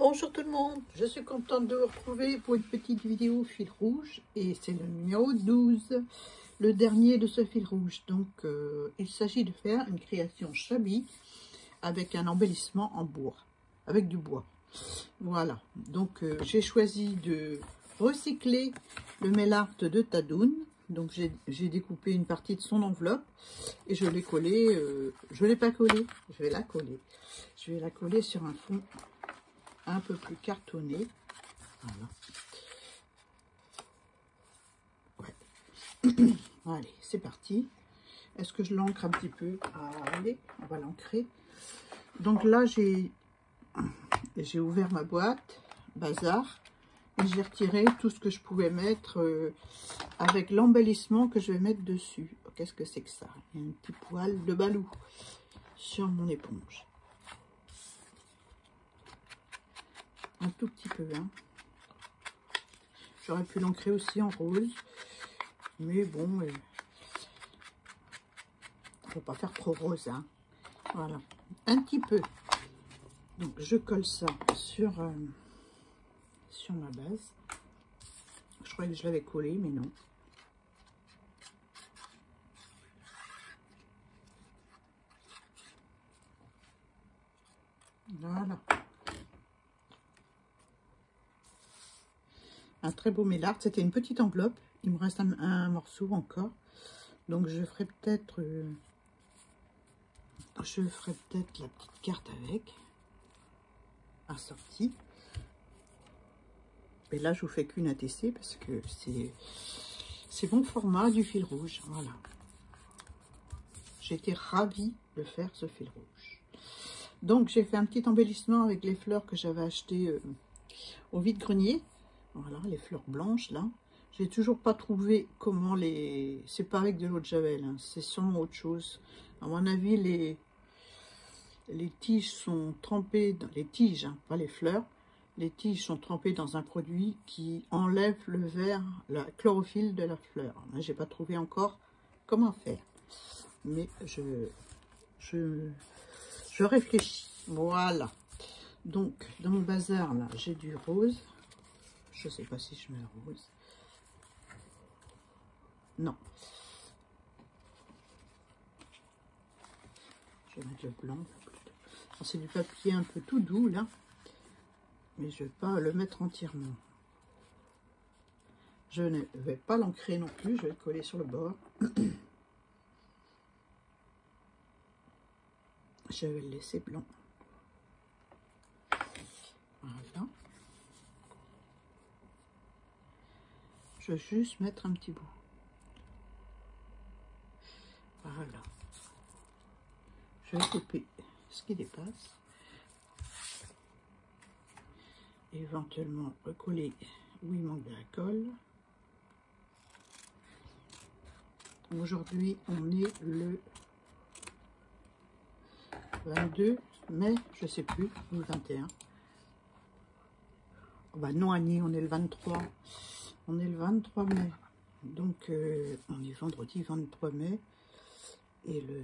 Bonjour tout le monde, je suis contente de vous retrouver pour une petite vidéo fil rouge et c'est le numéro 12, le dernier de ce fil rouge. Donc il s'agit de faire une création shabby avec un embellissement en bois, avec du bois. Voilà, donc j'ai choisi de recycler le mail art de Tadoun. Donc j'ai découpé une partie de son enveloppe et je l'ai collé, je l'ai pas collé, je vais la coller. Je vais la coller sur un fond un peu plus cartonné. Voilà. Ouais. Allez, c'est parti. Est-ce que je l'encre un petit peu? Allez, on va l'ancrer. Donc là, j'ai ouvert ma boîte, bazar, et j'ai retiré tout ce que je pouvais mettre avec l'embellissement que je vais mettre dessus. Qu'est-ce que c'est que ça? Il y a un petit poil de balou sur mon éponge. Un tout petit peu, hein. J'aurais pu l'ancrer aussi en rose, mais bon, faut pas faire trop rose, hein. Voilà, un petit peu. Donc je colle ça sur ma base. Je croyais que je l'avais collé, mais non. Voilà. Un très beau mail art. C'était une petite enveloppe. Il me reste un morceau encore. Donc je ferai peut-être la petite carte avec assortie. Et là je vous fais qu'une ATC parce que c'est mon format du fil rouge. Voilà. J'étais ravie de faire ce fil rouge. Donc j'ai fait un petit embellissement avec les fleurs que j'avais achetées au vide-grenier. Voilà, les fleurs blanches là. J'ai toujours pas trouvé comment les... C'est pas avec de l'eau de javel, hein, c'est sûrement autre chose. À mon avis, les tiges sont trempées dans les tiges, hein, pas les fleurs. Les tiges sont trempées dans un produit qui enlève le vert, la chlorophylle de la fleur. J'ai pas trouvé encore comment faire, mais je réfléchis. Voilà. Donc dans mon bazar là, j'ai du rose. Je sais pas si je mets le rose. Non. Je vais mettre le blanc. C'est du papier un peu tout doux là. Mais je ne vais pas le mettre entièrement. Je ne vais pas l'ancrer non plus. Je vais le coller sur le bord. Je vais le laisser blanc. Voilà. Je vais juste mettre un petit bout. Voilà. Je vais couper ce qui dépasse. Éventuellement recoller où il manque de la colle. Aujourd'hui, on est le 22 mai, je sais plus, ou le 21. Oh bah non, Annie, on est le 23. On est le 23 mai. Donc, on est vendredi 23 mai. Et le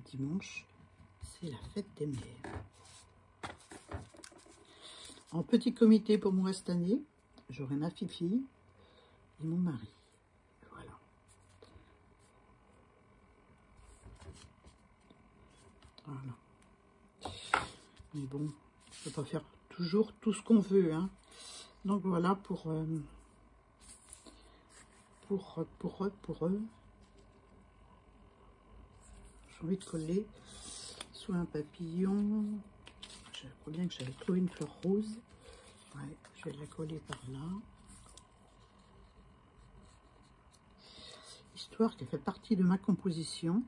dimanche, c'est la fête des mères. En petit comité pour mon reste année, j'aurai ma fille et mon mari. Voilà. Voilà. Mais bon, on ne peut pas faire toujours tout ce qu'on veut, hein. Donc voilà pour eux. J'ai envie de coller sous un papillon. Je crois bien que j'avais trouvé une fleur rose. Ouais, je vais la coller par là. Histoire qu'elle fait partie de ma composition.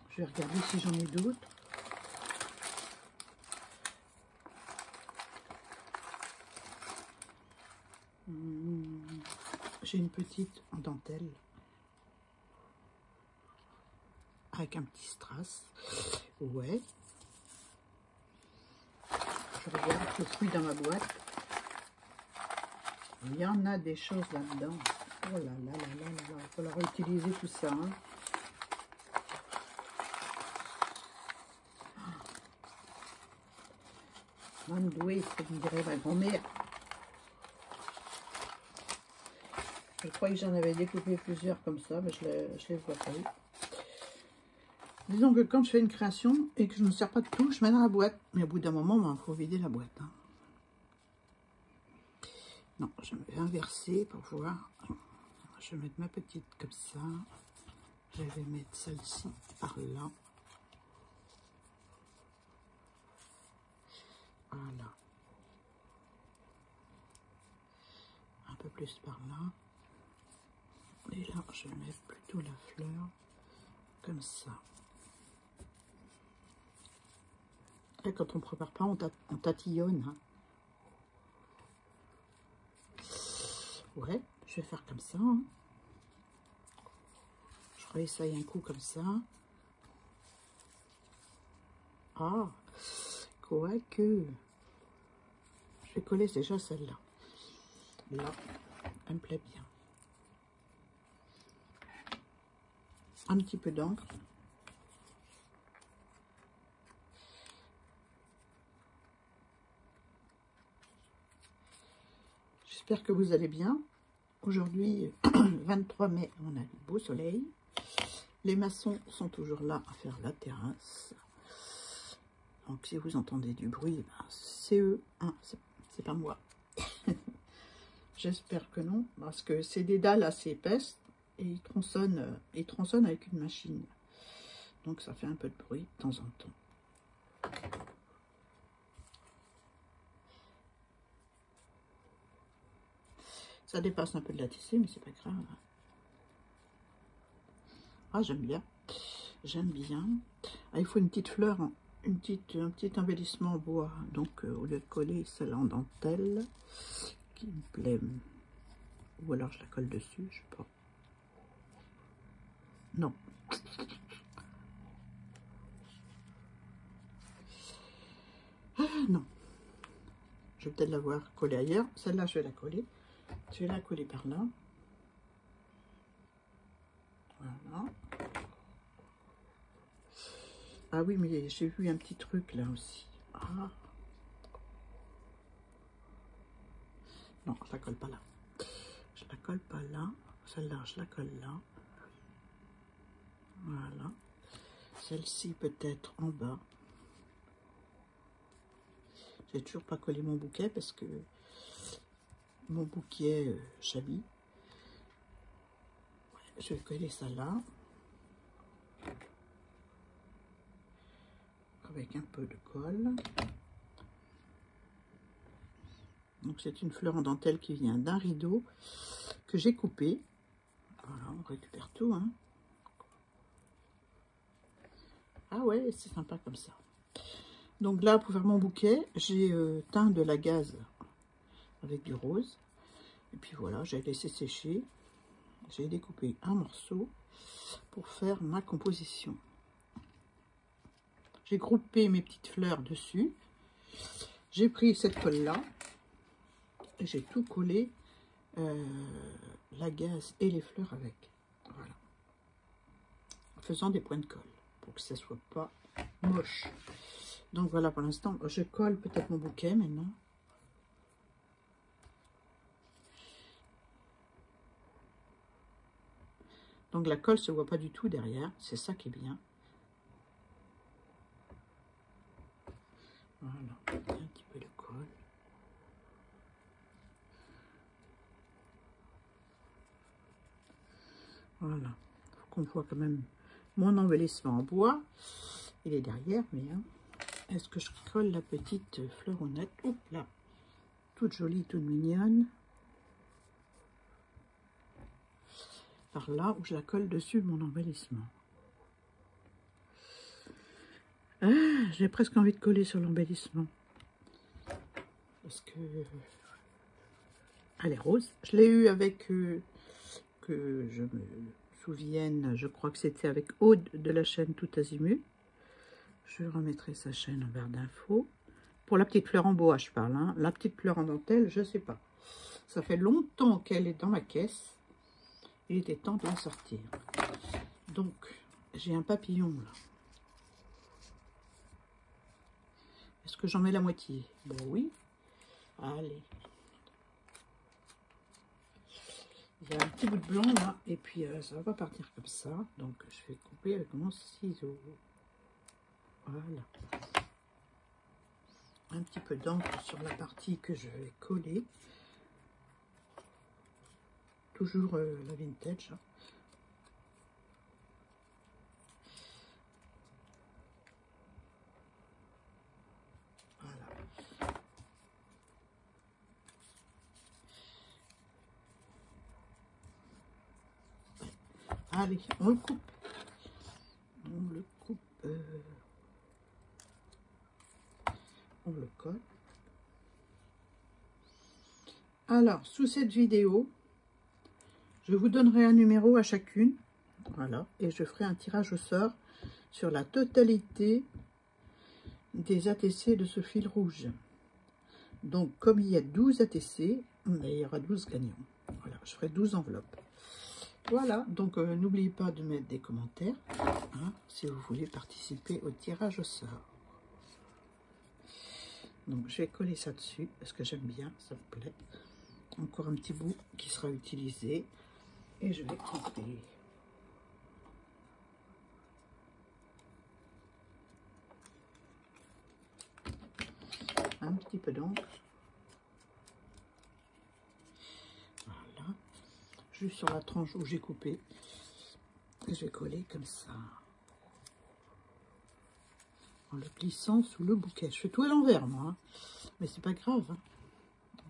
Je vais regarder si j'en ai d'autres. J'ai une petite en dentelle. Avec un petit strass. Ouais. Je regarde, je fouille dans ma boîte. Il y en a des choses là-dedans. Oh là là là là là là. Il va falloir utiliser tout ça. Hein. Grande douée, comme dirait ma grand-mère. Je crois que j'en avais découpé plusieurs comme ça, mais je les vois pas eu. Disons que quand je fais une création et que je ne me sers pas de tout, je mets dans la boîte. Mais au bout d'un moment, il faut vider la boîte. Hein. Non, je vais inverser pour voir. Je vais mettre ma petite comme ça. Je vais mettre celle-ci par là. Voilà. Un peu plus par là. Et là, je vais mettre plutôt la fleur comme ça. Et quand on ne prépare pas, on tatillonne. Hein. Ouais, je vais faire comme ça. Hein. Je réessaye un coup comme ça. Ah, quoique. Je vais coller déjà celle-là. Là, elle me plaît bien. Un petit peu d'encre. J'espère que vous allez bien. Aujourd'hui, 23 mai, on a du beau soleil. Les maçons sont toujours là à faire la terrasse. Donc si vous entendez du bruit, ben, c'est eux, hein, c'est pas moi. J'espère que non, parce que c'est des dalles assez épaisses et ils tronçonnent avec une machine. Donc ça fait un peu de bruit de temps en temps. Ça dépasse un peu de la tissée, mais c'est pas grave. Ah, j'aime bien. J'aime bien. Ah, il faut une petite fleur, un petit embellissement en bois. Donc, au lieu de coller celle en dentelle, qui me plaît. Ou alors je la colle dessus, je sais pas. Non. Ah, non. Je vais peut-être la voir collée ailleurs. Celle-là, je vais la coller. Je vais la coller par là. Voilà. Ah oui, mais j'ai vu un petit truc là aussi. Ah. Non, je la colle pas là. Je la colle pas là. Celle-là, je la colle là. Voilà. Celle-ci peut-être en bas. J'ai toujours pas collé mon bouquet parce que mon bouquet chablis. Je vais coller ça là. Avec un peu de colle. Donc c'est une fleur en dentelle qui vient d'un rideau que j'ai coupé. Voilà, on récupère tout. Hein. Ah ouais, c'est sympa comme ça. Donc là, pour faire mon bouquet, j'ai teint de la gaze avec du rose. Et puis voilà, j'ai laissé sécher. J'ai découpé un morceau pour faire ma composition. J'ai groupé mes petites fleurs dessus. J'ai pris cette colle-là. Et j'ai tout collé, la gaze et les fleurs avec. Voilà. En faisant des points de colle pour que ça soit pas moche. Donc voilà, pour l'instant, je colle peut-être mon bouquet maintenant. Donc la colle se voit pas du tout derrière, c'est ça qui est bien. Voilà, un petit peu de colle. Voilà, il faut qu'on voit quand même mon embellissement en bois. Il est derrière, mais hein, est-ce que je colle la petite fleuronnette? Oups là, toute jolie, toute mignonne. Par là où je la colle dessus mon embellissement. Ah, j'ai presque envie de coller sur l'embellissement. Parce que elle est rose. Je l'ai eu avec, que je me souvienne, je crois que c'était avec Aude de la chaîne Tout Azimut. Je remettrai sa chaîne en barre d'infos. Pour la petite fleur en bois, je parle. Hein. La petite fleur en dentelle, je ne sais pas. Ça fait longtemps qu'elle est dans ma caisse. Il était temps de la sortir. Donc, j'ai un papillon là. Est-ce que j'en mets la moitié. Bon, oui. Allez. Il y a un petit bout de blanc là, et puis ça va pas partir comme ça. Donc je vais couper avec mon ciseau. Voilà. Un petit peu d'encre sur la partie que je vais coller. Toujours la vintage. Hein. Voilà. Allez, on le coupe. On le coupe. On le colle. Alors, sous cette vidéo, je vous donnerai un numéro à chacune. Voilà. Et je ferai un tirage au sort sur la totalité des ATC de ce fil rouge. Donc, comme il y a 12 ATC, il y aura 12 gagnants. Voilà, je ferai 12 enveloppes. Voilà, donc n'oubliez pas de mettre des commentaires hein, si vous voulez participer au tirage au sort. Donc je vais coller ça dessus parce que j'aime bien, ça me plaît. Encore un petit bout qui sera utilisé et je vais couper. Un petit peu d'encre. Voilà. Juste sur la tranche où j'ai coupé. Et je vais coller comme ça. En le glissant sous le bouquet. Je fais tout à l'envers, moi. Hein. Mais c'est pas grave. Hein.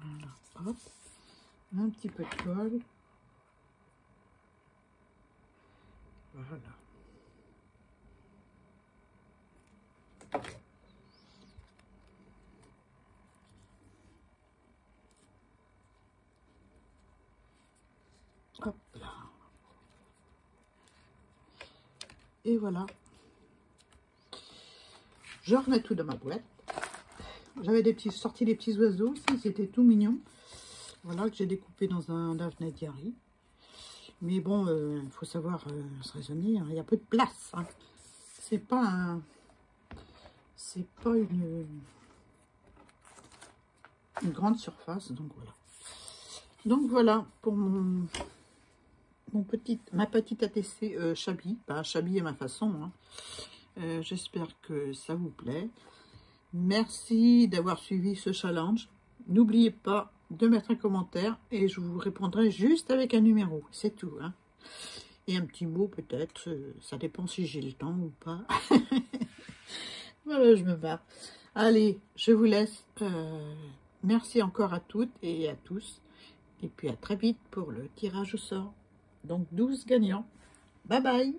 Voilà. Hop. Un petit peu de colle. Voilà. Hop là. Et voilà. Je remets tout dans ma boîte. J'avais sorti des petits oiseaux aussi, c'était tout mignon. Voilà, que j'ai découpé dans un Daphné Diary. Mais bon, il faut savoir se raisonner, hein. Il y a peu de place. Hein. C'est pas une grande surface, donc voilà. Donc voilà pour ma petite ATC Chabi. Bah, Chabi est ma façon. Hein. J'espère que ça vous plaît. Merci d'avoir suivi ce challenge. N'oubliez pas de mettre un commentaire et je vous répondrai juste avec un numéro. C'est tout. Hein. Et un petit mot peut-être. Ça dépend si j'ai le temps ou pas. Voilà, je me barre. Allez, je vous laisse. Merci encore à toutes et à tous. Et puis à très vite pour le tirage au sort. Donc 12 gagnants. Bye bye.